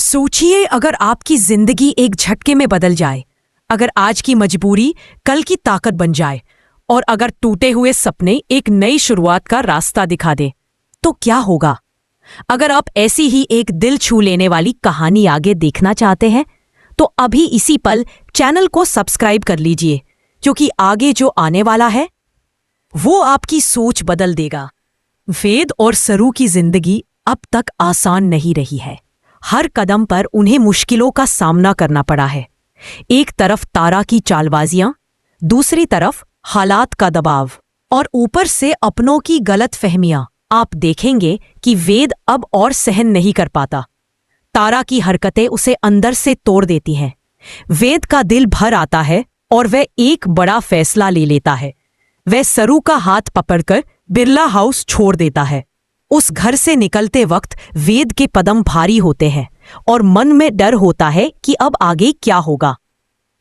सोचिए अगर आपकी जिंदगी एक झटके में बदल जाए, अगर आज की मजबूरी कल की ताकत बन जाए और अगर टूटे हुए सपने एक नई शुरुआत का रास्ता दिखा दे, तो क्या होगा? अगर आप ऐसी ही एक दिल छू लेने वाली कहानी आगे देखना चाहते हैं तो अभी इसी पल चैनल को सब्सक्राइब कर लीजिए, क्योंकि आगे जो आने वाला है वो आपकी सोच बदल देगा। वेद और सरू की जिंदगी अब तक आसान नहीं रही है। हर कदम पर उन्हें मुश्किलों का सामना करना पड़ा है। एक तरफ तारा की चालबाजियां, दूसरी तरफ हालात का दबाव और ऊपर से अपनों की गलतफहमियां। आप देखेंगे कि वेद अब और सहन नहीं कर पाता। तारा की हरकतें उसे अंदर से तोड़ देती हैं। वेद का दिल भर आता है और वह एक बड़ा फैसला ले लेता है। वह सरू का हाथ पकड़कर बिरला हाउस छोड़ देता है। उस घर से निकलते वक्त वेद के कदम भारी होते हैं और मन में डर होता है कि अब आगे क्या होगा।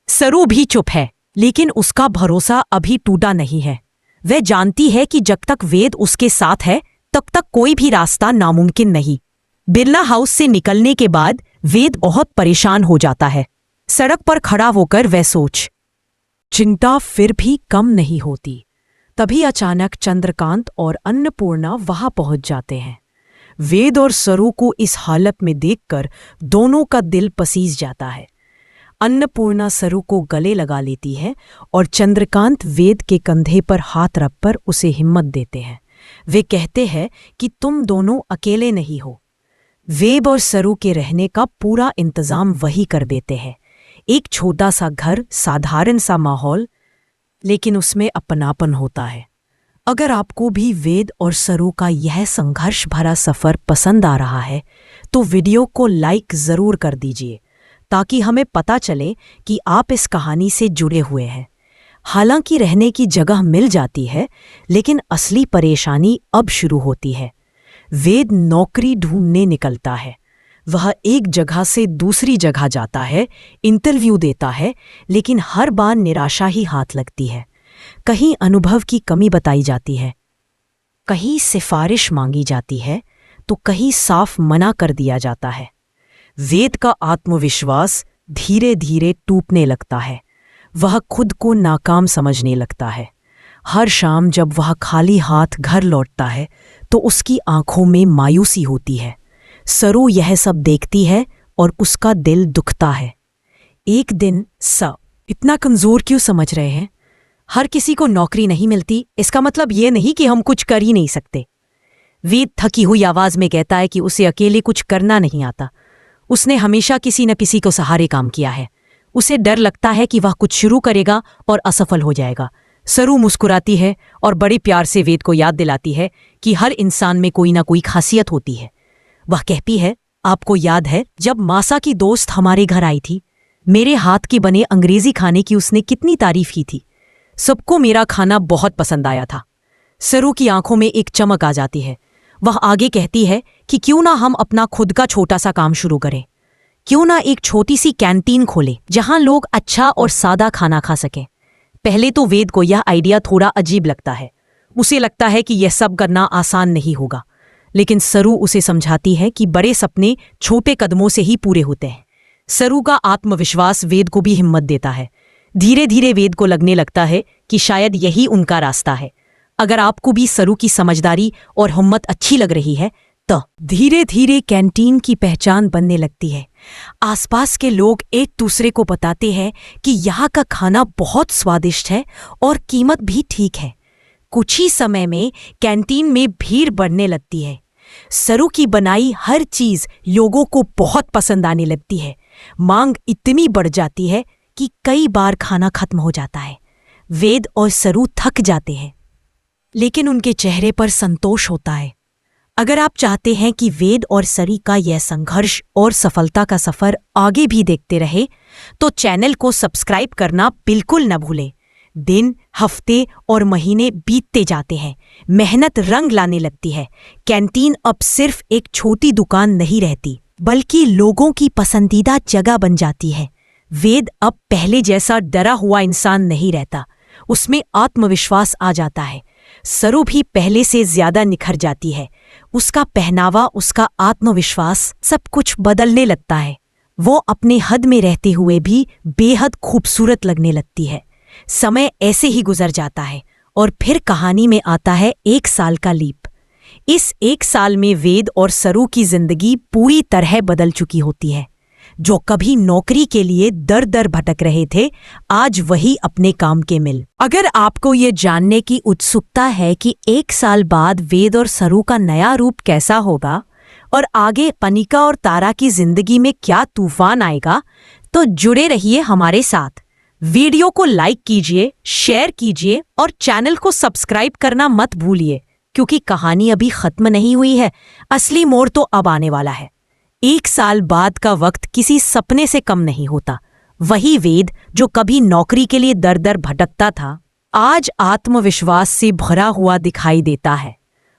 सरू भी चुप है, लेकिन उसका भरोसा अभी टूटा नहीं है। वह जानती है कि जब तक वेद उसके साथ है तब तक कोई भी रास्ता नामुमकिन नहीं। बिरला हाउस से निकलने के बाद वेद बहुत परेशान हो जाता है। सड़क पर खड़ा होकर वह चिंता फिर भी कम नहीं होती। तभी अचानक चंद्रकांत और अन्नपूर्णा वहां पहुंच जाते हैं। वेद और सरू को इस हालत में देखकर दोनों का दिल पसीज जाता है। अन्नपूर्णा सरू को गले लगा लेती है और चंद्रकांत वेद के कंधे पर हाथ रखकर उसे हिम्मत देते हैं। वे कहते हैं कि तुम दोनों अकेले नहीं हो। वेद और सरू के रहने का पूरा इंतजाम वही कर देते हैं। एक छोटा सा घर, साधारण सा माहौल, लेकिन उसमें अपनापन होता है। अगर आपको भी वेद और सरू का यह संघर्ष भरा सफ़र पसंद आ रहा है तो वीडियो को लाइक ज़रूर कर दीजिए, ताकि हमें पता चले कि आप इस कहानी से जुड़े हुए हैं। हालांकि रहने की जगह मिल जाती है, लेकिन असली परेशानी अब शुरू होती है। वेद नौकरी ढूंढने निकलता है। वह एक जगह से दूसरी जगह जाता है, इंटरव्यू देता है, लेकिन हर बार निराशा ही हाथ लगती है। कहीं अनुभव की कमी बताई जाती है, कहीं सिफारिश मांगी जाती है, तो कहीं साफ मना कर दिया जाता है। वेद का आत्मविश्वास धीरे धीरे टूटने लगता है। वह खुद को नाकाम समझने लगता है। हर शाम जब वह खाली हाथ घर लौटता है तो उसकी आंखों में मायूसी होती है। सरू यह सब देखती है और उसका दिल दुखता है। एक दिन सब इतना कमज़ोर क्यों समझ रहे हैं? हर किसी को नौकरी नहीं मिलती, इसका मतलब ये नहीं कि हम कुछ कर ही नहीं सकते। वेद थकी हुई आवाज़ में कहता है कि उसे अकेले कुछ करना नहीं आता। उसने हमेशा किसी न किसी को सहारे काम किया है। उसे डर लगता है कि वह कुछ शुरू करेगा और असफल हो जाएगा। सरू मुस्कुराती है और बड़े प्यार से वेद को याद दिलाती है कि हर इंसान में कोई ना कोई खासियत होती है। वह कहती है, आपको याद है जब मासा की दोस्त हमारे घर आई थी? मेरे हाथ के बने अंग्रेजी खाने की उसने कितनी तारीफ की थी। सबको मेरा खाना बहुत पसंद आया था। सरू की आंखों में एक चमक आ जाती है। वह आगे कहती है कि क्यों ना हम अपना खुद का छोटा सा काम शुरू करें। क्यों ना एक छोटी सी कैंटीन खोलें जहां लोग अच्छा और सादा खाना खा सकें। पहले तो वेद को यह आइडिया थोड़ा अजीब लगता है। उसे लगता है कि यह सब करना आसान नहीं होगा, लेकिन सरू उसे समझाती है कि बड़े सपने छोटे कदमों से ही पूरे होते हैं। सरू का आत्मविश्वास वेद को भी हिम्मत देता है। धीरे धीरे वेद को लगने लगता है कि शायद यही उनका रास्ता है। अगर आपको भी सरू की समझदारी और हिम्मत अच्छी लग रही है तो धीरे धीरे कैंटीन की पहचान बनने लगती है। आसपास के लोग एक दूसरे को बताते हैं कि यहाँ का खाना बहुत स्वादिष्ट है और कीमत भी ठीक है। कुछ ही समय में कैंटीन में भीड़ बढ़ने लगती है। सरू की बनाई हर चीज लोगों को बहुत पसंद आने लगती है। मांग इतनी बढ़ जाती है कि कई बार खाना खत्म हो जाता है। वेद और सरू थक जाते हैं, लेकिन उनके चेहरे पर संतोष होता है। अगर आप चाहते हैं कि वेद और सरी का यह संघर्ष और सफलता का सफर आगे भी देखते रहे तो चैनल को सब्सक्राइब करना बिल्कुल न भूलें। दिन, हफ्ते और महीने बीतते जाते हैं। मेहनत रंग लाने लगती है। कैंटीन अब सिर्फ एक छोटी दुकान नहीं रहती, बल्कि लोगों की पसंदीदा जगह बन जाती है। वेद अब पहले जैसा डरा हुआ इंसान नहीं रहता, उसमें आत्मविश्वास आ जाता है। सरू भी पहले से ज्यादा निखर जाती है। उसका पहनावा, उसका आत्मविश्वास, सब कुछ बदलने लगता है। वो अपने हद में रहते हुए भी बेहद खूबसूरत लगने लगती है। समय ऐसे ही गुजर जाता है और फिर कहानी में आता है 1 साल का लीप। इस 1 साल में वेद और सरू की जिंदगी पूरी तरह बदल चुकी होती है। जो कभी नौकरी के लिए दर दर भटक रहे थे, आज वही अपने काम के मिल। अगर आपको ये जानने की उत्सुकता है कि 1 साल बाद वेद और सरू का नया रूप कैसा होगा और आगे अनिका और तारा की जिंदगी में क्या तूफान आएगा, तो जुड़े रहिए हमारे साथ। वीडियो को लाइक कीजिए, शेयर कीजिए और चैनल को सब्सक्राइब करना मत भूलिए, क्योंकि कहानी अभी खत्म नहीं हुई है। असली मोड़ तो अब आने वाला है। 1 साल बाद का वक्त किसी सपने से कम नहीं होता। वही वेद जो कभी नौकरी के लिए दर दर भटकता था, आज आत्मविश्वास से भरा हुआ दिखाई देता है।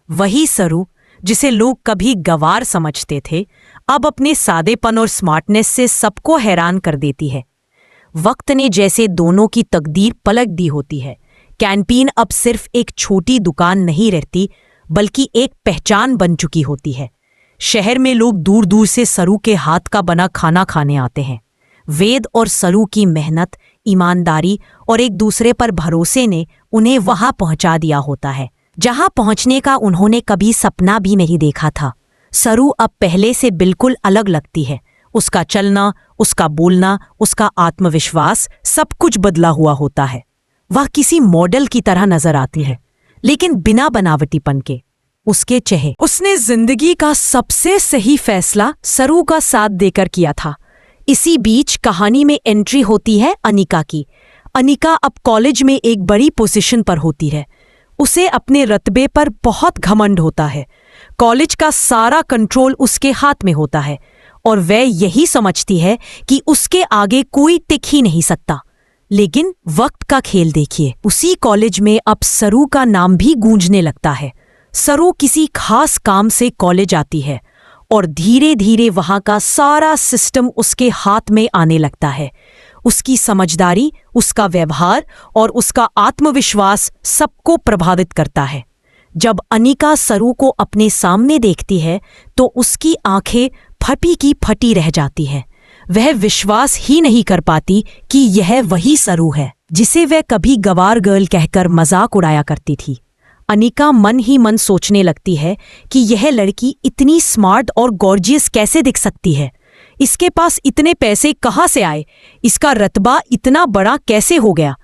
वही सरू जिसे लोग कभी गंवार समझते थे, अब अपने सादेपन और स्मार्टनेस से सबको हैरान कर देती है। वक्त ने जैसे दोनों की तकदीर पलट दी होती है। कैंटीन अब सिर्फ एक छोटी दुकान नहीं रहती, बल्कि एक पहचान बन चुकी होती है। शहर में लोग दूर दूर से सरू के हाथ का बना खाना खाने आते हैं। वेद और सरू की मेहनत, ईमानदारी और एक दूसरे पर भरोसे ने उन्हें वहां पहुंचा दिया होता है जहां पहुंचने का उन्होंने कभी सपना भी नहीं देखा था। सरू अब पहले से बिल्कुल अलग लगती है। उसका चलना, उसका बोलना, उसका आत्मविश्वास, सब कुछ बदला हुआ होता है। वह किसी मॉडल की तरह नजर आती है, लेकिन बिना बनावटीपन के। उसके चेहरे। उसने जिंदगी का सबसे सही फैसला सरू का साथ देकर किया था। इसी बीच कहानी में एंट्री होती है अनिका की। अनिका अब कॉलेज में एक बड़ी पोजीशन पर होती है। उसे अपने रतबे पर बहुत घमंड होता है। कॉलेज का सारा कंट्रोल उसके हाथ में होता है और वह यही समझती है कि उसके आगे कोई टिक ही नहीं सकता। लेकिन वक्त का खेल देखिए, उसी कॉलेज में अब सरू का नाम भी गूंजने लगता है। सरू किसी खास काम से कॉलेज आती है और धीरे धीरे वहां का सारा सिस्टम उसके हाथ में आने लगता है। उसकी समझदारी, उसका व्यवहार और उसका आत्मविश्वास सबको प्रभावित करता है। जब अनिका सरू को अपने सामने देखती है तो उसकी आंखें फटी की फटी रह जाती हैं। वह विश्वास ही नहीं कर पाती कि यह वही सरू है जिसे वह कभी गवार गर्ल कहकर मजाक उड़ाया करती थी। अनिका मन ही मन सोचने लगती है कि यह लड़की इतनी स्मार्ट और गॉर्जियस कैसे दिख सकती है। इसके पास इतने पैसे कहाँ से आए? इसका रतबा इतना बड़ा कैसे हो गया?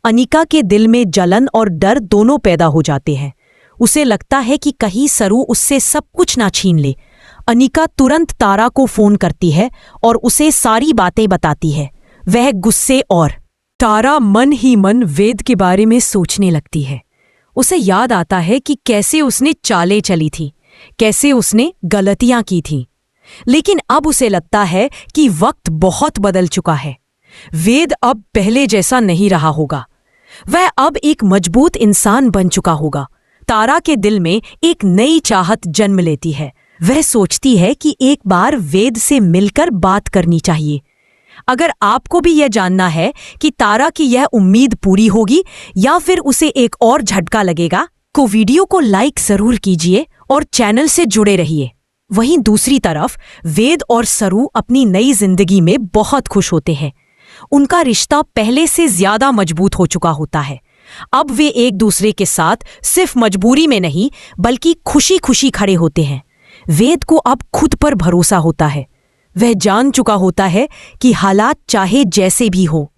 अनिका के दिल में जलन और डर दोनों पैदा हो जाते हैं। उसे लगता है कि कहीं सरू उससे सब कुछ ना छीन ले। अनिका तुरंत तारा को फोन करती है और उसे सारी बातें बताती है। वह गुस्से और तारा मन ही मन वेद के बारे में सोचने लगती है। उसे याद आता है कि कैसे उसने चालें चली थी, कैसे उसने गलतियां की थीं। लेकिन अब उसे लगता है कि वक्त बहुत बदल चुका है। वेद अब पहले जैसा नहीं रहा होगा। वह अब एक मजबूत इंसान बन चुका होगा। तारा के दिल में एक नई चाहत जन्म लेती है। वह सोचती है कि एक बार वेद से मिलकर बात करनी चाहिए। अगर आपको भी यह जानना है कि तारा की यह उम्मीद पूरी होगी या फिर उसे एक और झटका लगेगा, तो वीडियो को लाइक जरूर कीजिए और चैनल से जुड़े रहिए। वहीं दूसरी तरफ वेद और सरू अपनी नई जिंदगी में बहुत खुश होते हैं। उनका रिश्ता पहले से ज्यादा मजबूत हो चुका होता है। अब वे एक दूसरे के साथ सिर्फ मजबूरी में नहीं, बल्कि खुशी खुशी खड़े होते हैं। वेद को अब खुद पर भरोसा होता है। वह जान चुका होता है कि हालात चाहे जैसे भी हो,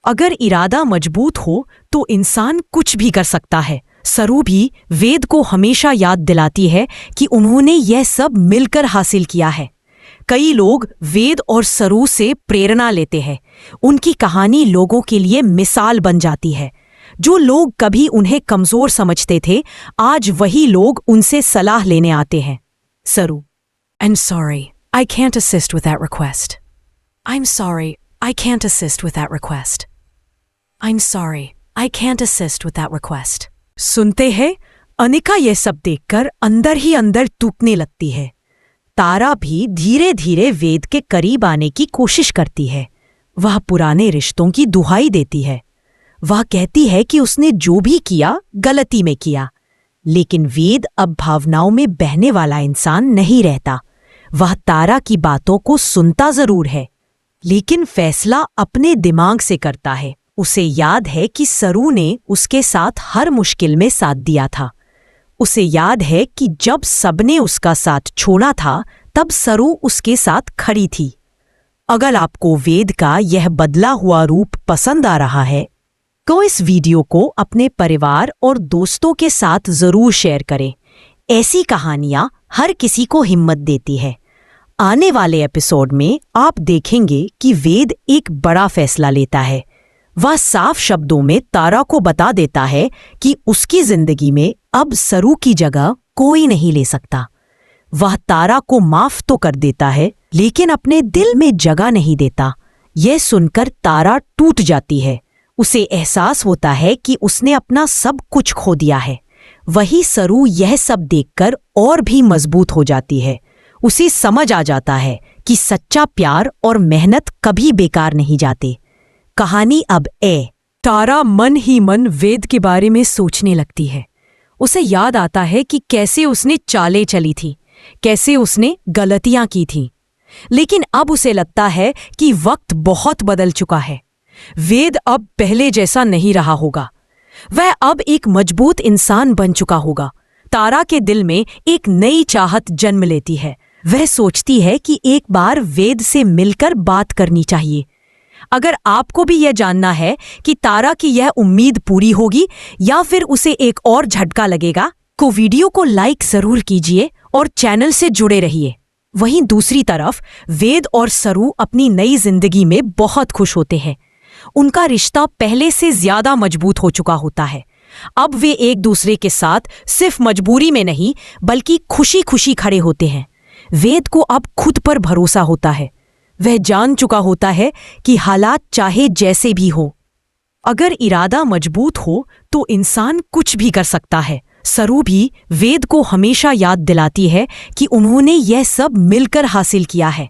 अगर इरादा मजबूत हो तो इंसान कुछ भी कर सकता है। सरू भी वेद को हमेशा याद दिलाती है कि उन्होंने यह सब मिलकर हासिल किया है। कई लोग वेद और सरू से प्रेरणा लेते हैं। उनकी कहानी लोगों के लिए मिसाल बन जाती है। जो लोग कभी उन्हें कमजोर समझते थे, आज वही लोग उनसे सलाह लेने आते हैं। सरू, I'm sorry, I can't assist with that request. I'm sorry, I can't assist with that request. I'm sorry, I can't assist with that request. सुनते हैं, अनिका यह सब देखकर अंदर ही अंदर टूटने लगती है। तारा भी धीरे धीरे वेद के करीब आने की कोशिश करती है। वह पुराने रिश्तों की दुहाई देती है। वह कहती है कि उसने जो भी किया गलती में किया, लेकिन वेद अब भावनाओं में बहने वाला इंसान नहीं रहता। वह तारा की बातों को सुनता जरूर है, लेकिन फैसला अपने दिमाग से करता है। उसे याद है कि सरू ने उसके साथ हर मुश्किल में साथ दिया था। उसे याद है कि जब सबने उसका साथ छोड़ा था तब सरू उसके साथ खड़ी थी। अगर आपको वेद का यह बदला हुआ रूप पसंद आ रहा है तो इस वीडियो को अपने परिवार और दोस्तों के साथ जरूर शेयर करें। ऐसी कहानियां हर किसी को हिम्मत देती है। आने वाले एपिसोड में आप देखेंगे कि वेद एक बड़ा फैसला लेता है। वह साफ शब्दों में तारा को बता देता है कि उसकी जिंदगी में अब सरू की जगह कोई नहीं ले सकता। वह तारा को माफ तो कर देता है, लेकिन अपने दिल में जगह नहीं देता। यह सुनकर तारा टूट जाती है। उसे एहसास होता है कि उसने अपना सब कुछ खो दिया है। वही सरू यह सब देखकर और भी मजबूत हो जाती है। उसे समझ आ जाता है कि सच्चा प्यार और मेहनत कभी बेकार नहीं जाते। कहानी अब तारा मन ही मन वेद के बारे में सोचने लगती है। उसे याद आता है कि कैसे उसने चालें चली थी, कैसे उसने गलतियां की थीं। लेकिन अब उसे लगता है कि वक्त बहुत बदल चुका है। वेद अब पहले जैसा नहीं रहा होगा। वह अब एक मजबूत इंसान बन चुका होगा। तारा के दिल में एक नई चाहत जन्म लेती है। वह सोचती है कि एक बार वेद से मिलकर बात करनी चाहिए। अगर आपको भी यह जानना है कि तारा की यह उम्मीद पूरी होगी या फिर उसे एक और झटका लगेगा, तो वीडियो को लाइक जरूर कीजिए और चैनल से जुड़े रहिए। वहीं दूसरी तरफ वेद और सरू अपनी नई जिंदगी में बहुत खुश होते हैं। उनका रिश्ता पहले से ज्यादा मजबूत हो चुका होता है। अब वे एक दूसरे के साथ सिर्फ मजबूरी में नहीं बल्कि खुशी खुशी खड़े होते हैं। वेद को अब खुद पर भरोसा होता है। वह जान चुका होता है कि हालात चाहे जैसे भी हो, अगर इरादा मजबूत हो तो इंसान कुछ भी कर सकता है। सरू भी वेद को हमेशा याद दिलाती है कि उन्होंने यह सब मिलकर हासिल किया है।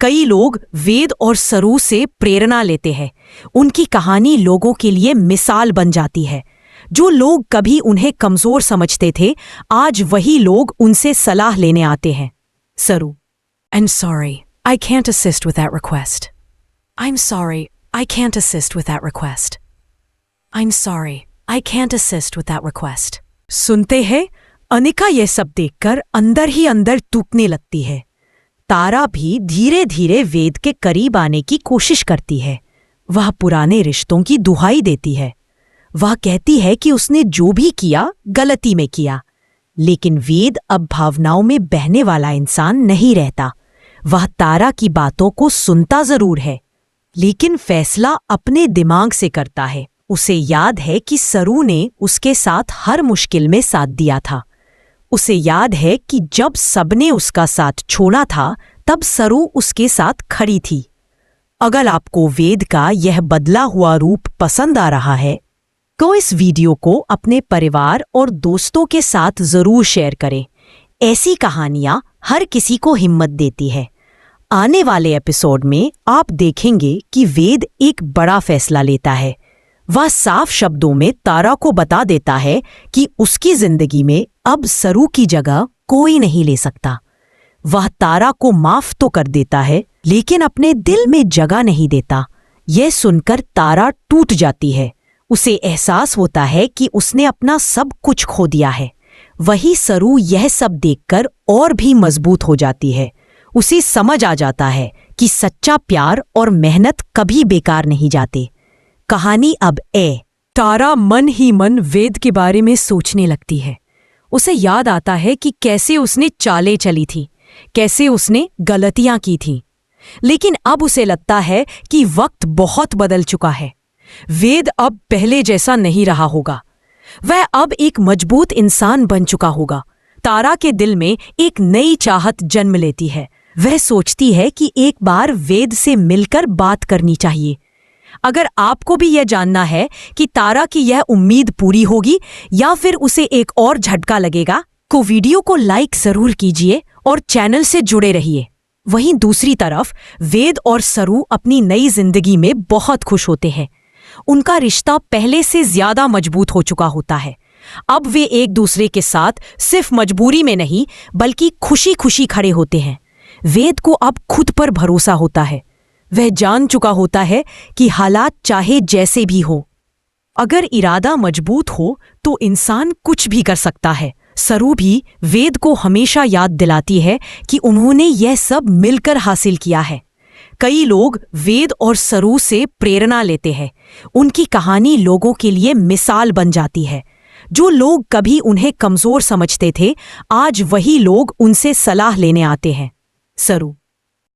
कई लोग वेद और सरू से प्रेरणा लेते हैं। उनकी कहानी लोगों के लिए मिसाल बन जाती है। जो लोग कभी उन्हें कमजोर समझते थे, आज वही लोग उनसे सलाह लेने आते हैं। सरू, I'm sorry, I can't assist with that request. I'm sorry, I can't assist with that request. I'm sorry, I can't assist with that request. सुनते हैं, अनिका यह सब देखकर अंदर ही अंदर टूटने लगती है। तारा भी धीरे धीरे वेद के करीब आने की कोशिश करती है। वह पुराने रिश्तों की दुहाई देती है। वह कहती है कि उसने जो भी किया गलती में किया, लेकिन वेद अब भावनाओं में बहने वाला इंसान नहीं रहता। वह तारा की बातों को सुनता जरूर है, लेकिन फैसला अपने दिमाग से करता है। उसे याद है कि सरू ने उसके साथ हर मुश्किल में साथ दिया था। उसे याद है कि जब सबने उसका साथ छोड़ा था तब सरू उसके साथ खड़ी थी। अगर आपको वेद का यह बदला हुआ रूप पसंद आ रहा है तो इस वीडियो को अपने परिवार और दोस्तों के साथ जरूर शेयर करें। ऐसी कहानियां हर किसी को हिम्मत देती है। आने वाले एपिसोड में आप देखेंगे कि वेद एक बड़ा फैसला लेता है। वह साफ शब्दों में तारा को बता देता है कि उसकी जिंदगी में अब सरू की जगह कोई नहीं ले सकता। वह तारा को माफ तो कर देता है, लेकिन अपने दिल में जगह नहीं देता। यह सुनकर तारा टूट जाती है। उसे एहसास होता है कि उसने अपना सब कुछ खो दिया है। वही सरू यह सब देखकर और भी मजबूत हो जाती है। उसे समझ आ जाता है कि सच्चा प्यार और मेहनत कभी बेकार नहीं जाते। कहानी अब तारा मन ही मन वेद के बारे में सोचने लगती है। उसे याद आता है कि कैसे उसने चालें चली थी, कैसे उसने गलतियां की थीं। लेकिन अब उसे लगता है कि वक्त बहुत बदल चुका है। वेद अब पहले जैसा नहीं रहा होगा। वह अब एक मजबूत इंसान बन चुका होगा। तारा के दिल में एक नई चाहत जन्म लेती है। वह सोचती है कि एक बार वेद से मिलकर बात करनी चाहिए। अगर आपको भी यह जानना है कि तारा की यह उम्मीद पूरी होगी या फिर उसे एक और झटका लगेगा, तो वीडियो को लाइक जरूर कीजिए और चैनल से जुड़े रहिए। वहीं दूसरी तरफ वेद और सरू अपनी नई जिंदगी में बहुत खुश होते हैं। उनका रिश्ता पहले से ज्यादा मजबूत हो चुका होता है। अब वे एक दूसरे के साथ सिर्फ मजबूरी में नहीं बल्कि खुशी खुशी खड़े होते हैं। वेद को अब खुद पर भरोसा होता है। वह जान चुका होता है कि हालात चाहे जैसे भी हो, अगर इरादा मजबूत हो तो इंसान कुछ भी कर सकता है। सरू भी वेद को हमेशा याद दिलाती है कि उन्होंने यह सब मिलकर हासिल किया है। कई लोग वेद और सरू से प्रेरणा लेते हैं। उनकी कहानी लोगों के लिए मिसाल बन जाती है। जो लोग कभी उन्हें कमजोर समझते थे, आज वही लोग उनसे सलाह लेने आते हैं। सरू